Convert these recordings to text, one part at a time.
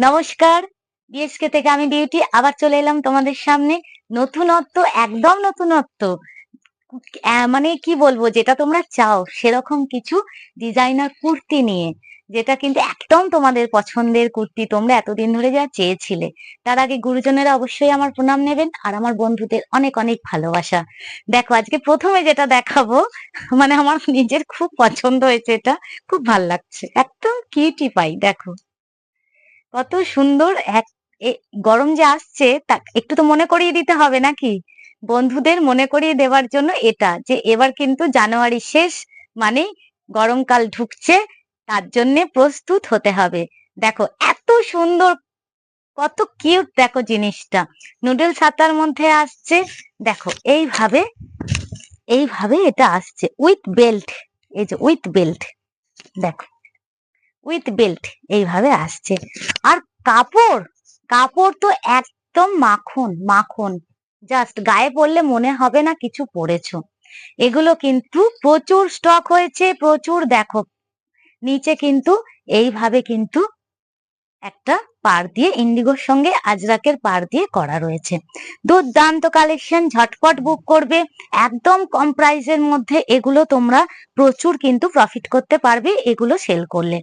নমস্কার, বিএসকে থেকে আমি বিউটি আবার চলে এলাম তোমাদের সামনে। নতুনত্ব, একদম নতুনত্ব। মানে কি বলবো, যেটা তোমরা চাও সেরকম কিছু ডিজাইনার কুর্তি নিয়ে, যেটা কিন্তু একদম তোমাদের পছন্দের কুর্তি, তোমরা এতদিন ধরে যা চেয়েছিলে। তার আগে গুরুজনেরা অবশ্যই আমার প্রণাম নেবেন, আর আমার বন্ধুদের অনেক অনেক ভালোবাসা। দেখো, আজকে প্রথমে যেটা দেখাবো, মানে আমার নিজের খুব পছন্দ হয়েছে, এটা খুব ভাল লাগছে, একদম কিউটি পাই। দেখো কত সুন্দর এক গরম যে আসছে, তা একটু তো মনে করিয়ে দিতে হবে নাকি? বন্ধুদের মনে করিয়ে দেওয়ার জন্য এটা, যে এবার কিন্তু জানুয়ারি শেষ, মানে গরমকাল ঢুকছে, তার জন্য প্রস্তুত হতে হবে। দেখো এত সুন্দর, কত কিউট দেখো জিনিসটা। নুডলস হাতার মধ্যে আসছে। দেখো এইভাবে, এইভাবে এটা আসছে উইথ বেল্ট। এই যে উইথ বেল্ট, দেখো উইথ বেল্ট এইভাবে আসছে। আর কাপড়, কাপড় তো একদম মাখন মাখন, জাস্ট গায়ে পরলে মনে হবে না কিছু পরেছো। এগুলো কিন্তু প্রচুর স্টক হয়েছে, প্রচুর। দেখো নিচে কিন্তু এইভাবে কিন্তু একটা পাড় দিয়ে, ইন্ডিগোর সঙ্গে আজরাকের পাড় দিয়ে করা রয়েছে। দুর্দান্ত কালেকশন, ঝটপট বুক করবে, একদম কম প্রাইসের মধ্যে এগুলো তোমরা প্রচুর কিন্তু প্রফিট করতে পারবে এগুলো সেল করলে।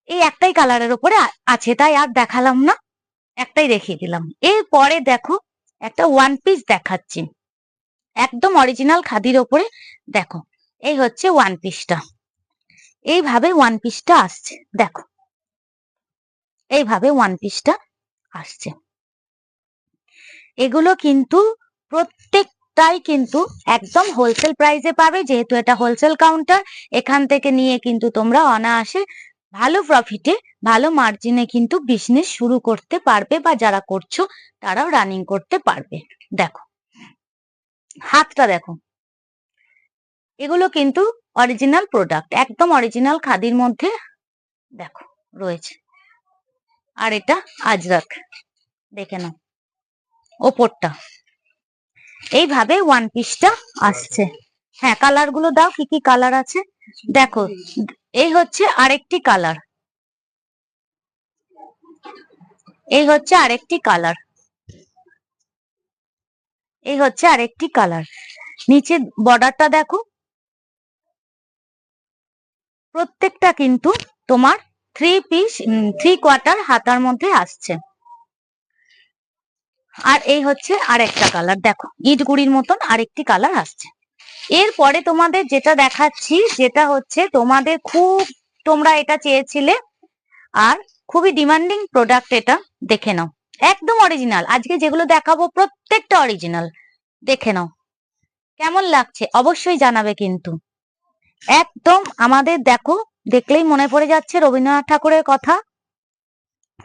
এই একটাই কালারের উপরে আছে, তাই আর দেখালাম না, একটাই দেখিয়ে দিলাম। এরপরে দেখো একটা ওয়ান পিস দেখাচ্ছি, একদম অরিজিনাল খাদির ওপরে। দেখো এই হচ্ছে ওয়ান পিসটা, এইভাবে ওয়ান পিসটা আসছে। দেখো এইভাবে ওয়ান পিসটা আসছে। এগুলো কিন্তু প্রত্যেকটাই কিন্তু একদম হোলসেল প্রাইসে পাবে, যেহেতু এটা হোলসেল কাউন্টার। এখান থেকে নিয়ে কিন্তু তোমরা অনায়াসে ভালো প্রফিটে, ভালো মার্জিনে কিন্তু বিজনেস শুরু করতে পারবে, বা যারা করছো তারাও রানিং করতে পারবে। দেখো হাতটা দেখো, এগুলো কিন্তু অরিজিনাল প্রোডাক্ট, একদম অরিজিনাল খাদির মধ্যে দেখো রয়েছে। আর এটা আজরাক, দেখে নাও ওপরটা। এইভাবে ওয়ান পিসটা আসছে। হ্যাঁ, কালার গুলো দাও, কি কি কালার আছে দেখো। এই হচ্ছে আরেকটি কালার, এই হচ্ছে আরেকটি কালার, এই হচ্ছে আরেকটি কালার। নিচে বর্ডারটা দেখো, প্রত্যেকটা কিন্তু তোমার থ্রি পিস, থ্রি কোয়ার্টার হাতার মধ্যে আসছে। আর এই হচ্ছে আরেকটা কালার, দেখো ইট গুড়ির মতন আরেকটি কালার আসছে। এরপরে তোমাদের যেটা দেখাচ্ছি, যেটা হচ্ছে তোমাদের খুব, তোমরা এটা চেয়েছিলে, আর খুবই ডিমান্ডিং প্রোডাক্ট এটা। দেখে নাও একদম অরিজিনাল, আজকে যেগুলো দেখাবো প্রত্যেকটা অরিজিনাল। দেখে নাও কেমন লাগছে, অবশ্যই জানাবে কিন্তু। একদম আমাদের দেখো, দেখলেই মনে পড়ে যাচ্ছে রবীন্দ্রনাথ ঠাকুরের কথা।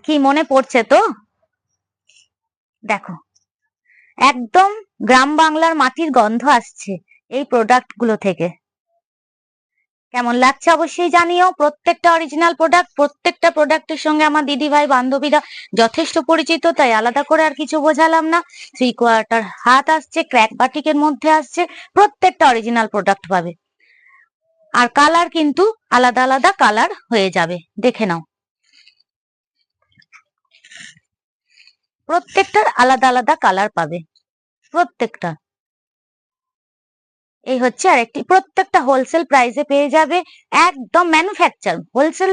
কি মনে পড়ছে তো? দেখো একদম গ্রাম বাংলার মাটির গন্ধ আসছে এই প্রোডাক্ট গুলো থেকে। কেমন লাগছে অবশ্যই জানিও। প্রত্যেকটা অরিজিনাল প্রোডাক্ট, প্রত্যেকটা প্রোডাক্টের সঙ্গে আমার দিদি ভাই বান্ধবীরা যথেষ্ট পরিচিত, তাই আলাদা করে আর কিছু বোঝালাম না। থ্রি কোয়ার্টার হাত আসছে, ক্র্যাক বাটিকের মধ্যে আসছে, প্রত্যেকটা অরিজিনাল প্রোডাক্ট পাবে। আর কালার কিন্তু আলাদা আলাদা কালার হয়ে যাবে, দেখে নাও প্রত্যেকটার আলাদা আলাদা কালার পাবে প্রত্যেকটা। এই হচ্ছে আরেকটি, প্রত্যেকটা হোলসেল প্রাইসে পেয়ে যাবে, একদম ম্যানুফ্যাকচার। হোলসেল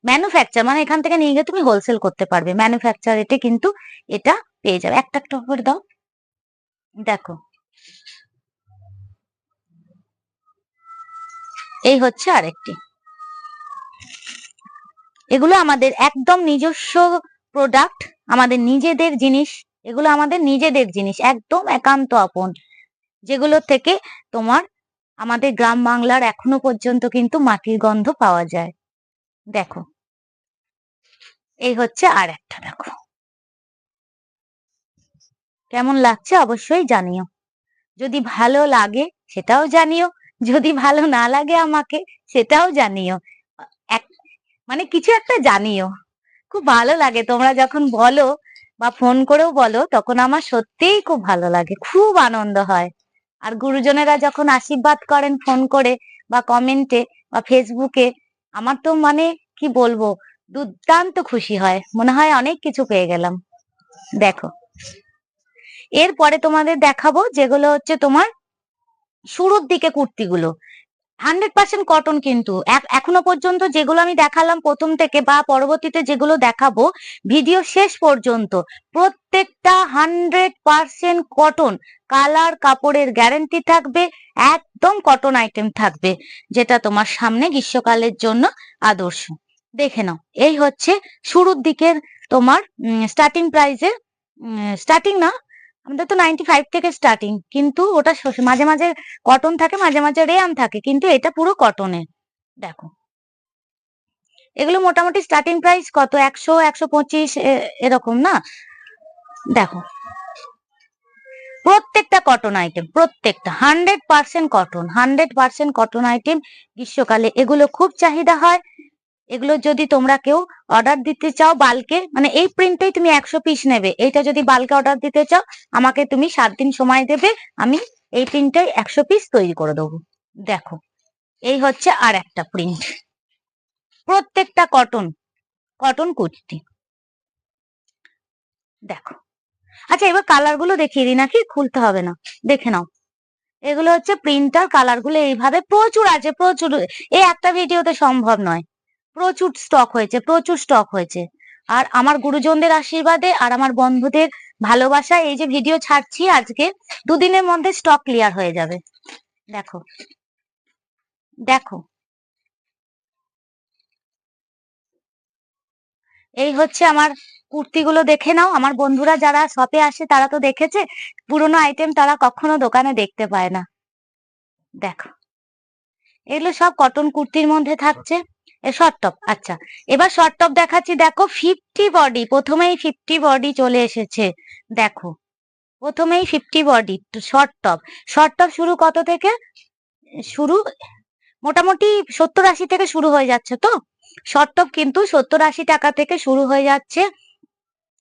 ম্যানুফ্যাকচার মানে এখান থেকে নিয়ে গিয়ে তুমি হোলসেল করতে পারবে, ম্যানুফ্যাকচার রেটে কিন্তু এটা পেয়ে যাবে। একটা একটা করে দাও, দেখো এই হচ্ছে আরেকটি। এগুলো আমাদের একদম নিজস্ব প্রোডাক্ট, আমাদের নিজেদের জিনিস। এগুলো আমাদের নিজেদের জিনিস, একদম একান্ত আপন, যেগুলো থেকে তোমার আমাদের গ্রাম বাংলার এখনো পর্যন্ত কিন্তু মাটির গন্ধ পাওয়া যায়। দেখো এই হচ্ছে আর একটা, দেখো কেমন লাগছে অবশ্যই জানিও। যদি ভালো লাগে সেটাও জানিও, যদি ভালো না লাগে আমাকে সেটাও জানিও। এক, মানে কিছু একটা জানিও। খুব ভালো লাগে তোমরা যখন বলো বা ফোন করেও বলো, তখন আমার সত্যিই খুব ভালো লাগে, খুব আনন্দ হয়। আর গুরুজনেরা যখন আশীর্বাদ করেন ফোন করে বা কমেন্টে বা ফেসবুকে, আমার তো মানে কি বলবো, দুর্দান্ত খুশি হয়, মনে হয় অনেক কিছু পেয়ে গেলাম। দেখো, এরপরে তোমাদের দেখাবো যেগুলো হচ্ছে তোমার শুরুর দিকে কুর্তিগুলো। 100% কটন, কিন্তু এখনো পর্যন্ত যেগুলো আমি দেখালাম প্রথম থেকে বা পরবর্তীতে যেগুলো দেখাবো ভিডিও শেষ পর্যন্ত, প্রত্যেকটা 100% কটন। কালার কাপড়ের গ্যারান্টি থাকবে, একদম কটন আইটেম থাকবে, যেটা তোমার সামনে গ্রীষ্মকালের জন্য আদর্শ। দেখে নাও, এই হচ্ছে শুরুর দিকের তোমার স্টার্টিং প্রাইসে, স্টার্টিং না, আমাদের তো 95 থেকে স্টার্টিং, কিন্তু ওটা মাঝে মাঝে কটন থাকে, মাঝে মাঝে রেয়ান থাকে, কিন্তু এটা পুরো কটনের। দেখো, এগুলো মোটামুটি স্টার্টিং প্রাইস কত, 100, 125 এরকম না। দেখো, প্রত্যেকটা কটন আইটেম, প্রত্যেকটা 100% কটন, 100% কটন আইটেম। গ্রীষ্মকালে এগুলো খুব চাহিদা হয়। এগুলো যদি তোমরা কেউ অর্ডার দিতে চাও বাল্কে, মানে এই প্রিন্টটাই তুমি 100 পিস নেবে, এইটা যদি বাল্কে অর্ডার দিতে চাও আমাকে তুমি 7 দিন সময় দেবে, আমি এই প্রিন্টটাই 100 পিস তৈরি করে দেবো। দেখো, এই হচ্ছে আর একটা প্রিন্ট, প্রত্যেকটা কটন, কটন কুর্তি। দেখো, আচ্ছা এবার কালার গুলো দেখিয়ে দিই নাকি, খুলতে হবে না, দেখে নাও। এগুলো হচ্ছে প্রিন্টার, কালার গুলো এইভাবে প্রচুর আছে, প্রচুর, এই একটা ভিডিওতে সম্ভব নয়, প্রচুর স্টক হয়েছে, প্রচুর স্টক হয়েছে। আর আমার গুরুজনদের আশীর্বাদে আর আমার বন্ধুদের ভালোবাসা, এই যে ভিডিও ছাড়ছি আজকে, দুদিনের মধ্যে স্টক ক্লিয়ার হয়ে যাবে। দেখো, দেখো, এই হচ্ছে আমার কুর্তিগুলো, দেখে নাও। আমার বন্ধুরা যারা শপে আসে তারা তো দেখেছে, পুরোনো আইটেম তারা কখনো দোকানে দেখতে পায় না। দেখো, এগুলো সব কটন কুর্তির মধ্যে থাকছে। শর্ট টপ, আচ্ছা এবার শর্ট টপ দেখাচ্ছি। দেখো 50 বডি, প্রথমেই 50 বডি চলে এসেছে। দেখো, প্রথমেই 50 body short top. Short top শুরু কত থেকে শুরু, মোটামুটি 70-80 থেকে শুরু হয়ে যাচ্ছে। তো শর্ট টপ কিন্তু 70-80 টাকা থেকে শুরু হয়ে যাচ্ছে,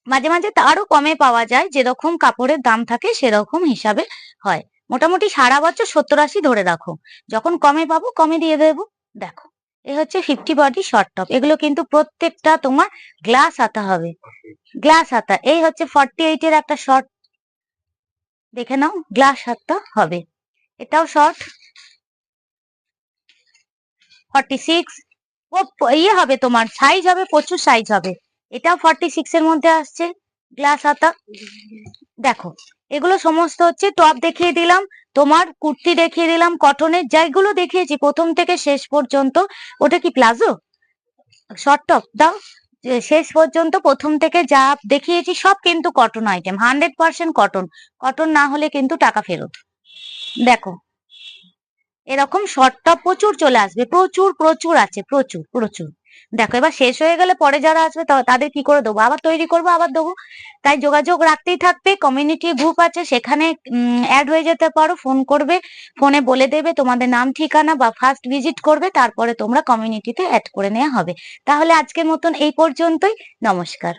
মাঝে মাঝে তারও কমে পাওয়া যায়, যেরকম কাপড়ের দাম থাকে সেরকম হিসাবে হয়। মোটামুটি সারা বছর 70-80 ধরে রাখো, যখন কমে পাবো কমে দিয়ে দেবো। দেখো, এ হচ্ছে 50 বডি শর্ট টপ। এগুলো কিন্তু প্রত্যেকটা তোমার গ্লাস হাতা হবে, গ্লাস হাতা। এই হচ্ছে 48 এর একটা শর্ট, দেখে নাও, গ্লাস হাতা হবে। এটাও শর্ট 46, ও ইয়ে হবে তোমার, সাইজ হবে, প্রচুর সাইজ হবে। এটাও 46 এর মধ্যে আসছে, গ্লাস হাতা। দেখো, এগুলো সমস্ত হচ্ছে টপ দেখিয়ে দিলাম, তোমার কুর্তি দেখিয়ে দিলাম কটনের, যেগুলো দেখিয়েছি প্রথম থেকে শেষ পর্যন্ত। ওটা কি প্লাজো, শর্ট টপ দাও, শেষ পর্যন্ত প্রথম থেকে যা দেখিয়েছি সব কিন্তু কটন আইটেম, 100% কটন। কটন না হলে কিন্তু টাকা ফেরত। দেখো, এরকম শর্ট টপ প্রচুর চলে আসবে, প্রচুর প্রচুর আছে, প্রচুর প্রচুর। দেখো, এবার শেষ হয়ে গেলে পরে যারা আসবে তাদের কি করে দেবো, আবার তৈরি করবো, আবার দেবো। তাই যোগাযোগ রাখতেই থাকবে। কমিউনিটি গ্রুপ আছে, সেখানে অ্যাড হয়ে যেতে পারো, ফোন করবে, ফোনে বলে দেবে তোমাদের নাম ঠিকানা, বা ফার্স্ট ভিজিট করবে, তারপরে তোমরা কমিউনিটিতে অ্যাড করে নেওয়া হবে। তাহলে আজকের মতন এই পর্যন্তই, নমস্কার।